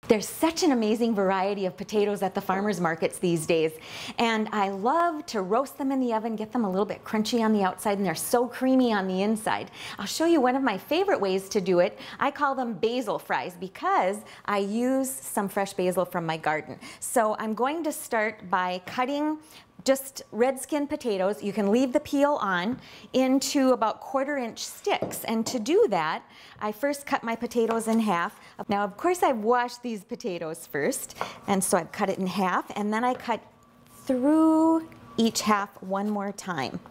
There's such an amazing variety of potatoes at the farmers markets these days, and I love to roast them in the oven, get them a little bit crunchy on the outside, and they're so creamy on the inside. I'll show you one of my favorite ways to do it. I call them basil fries because I use some fresh basil from my garden. So I'm going to start by cutting just red skin potatoes. You can leave the peel on, into about 1/4-inch sticks. And to do that, I first cut my potatoes in half. Now, of course, I've washed these potatoes first, and so I've cut it in half, and then I cut through each half one more time.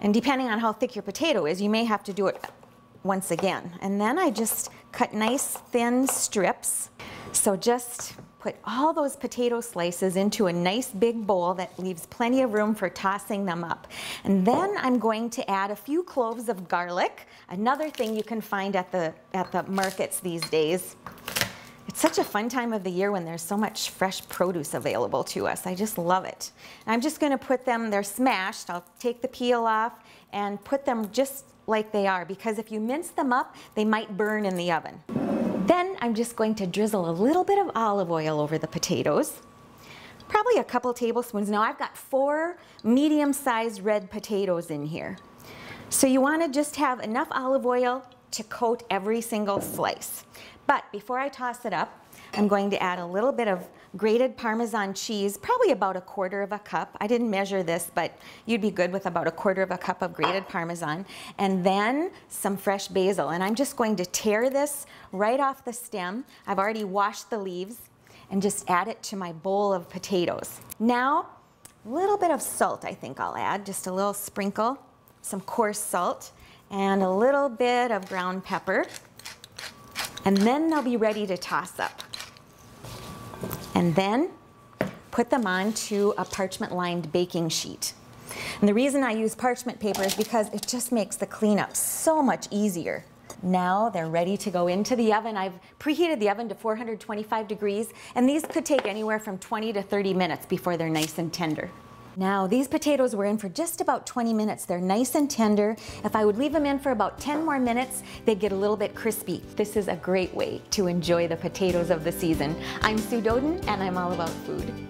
And depending on how thick your potato is, you may have to do it once again. And then I just cut nice thin strips. So just put all those potato slices into a nice big bowl that leaves plenty of room for tossing them up. And then I'm going to add a few cloves of garlic, another thing you can find at the markets these days. It's such a fun time of the year when there's so much fresh produce available to us. I just love it. And I'm just going to put them, they're smashed. I'll take the peel off and put them just like they are, because if you mince them up, they might burn in the oven. Then I'm just going to drizzle a little bit of olive oil over the potatoes, probably a couple tablespoons. Now I've got 4 medium-sized red potatoes in here. So you want to just have enough olive oil to coat every single slice. But before I toss it up, I'm going to add a little bit of grated Parmesan cheese, probably about 1/4 cup. I didn't measure this, but you'd be good with about 1/4 cup of grated Parmesan. And then some fresh basil. And I'm just going to tear this right off the stem. I've already washed the leaves, and just add it to my bowl of potatoes. Now, a little bit of salt I think I'll add, just a little sprinkle, some coarse salt, and a little bit of ground pepper. And then they'll be ready to toss up. And then put them onto a parchment-lined baking sheet. And the reason I use parchment paper is because it just makes the cleanup so much easier. Now they're ready to go into the oven. I've preheated the oven to 425 degrees, and these could take anywhere from 20 to 30 minutes before they're nice and tender. Now, these potatoes were in for just about 20 minutes. They're nice and tender. If I would leave them in for about 10 more minutes, they'd get a little bit crispy. This is a great way to enjoy the potatoes of the season. I'm Sue Doden, and I'm all about food.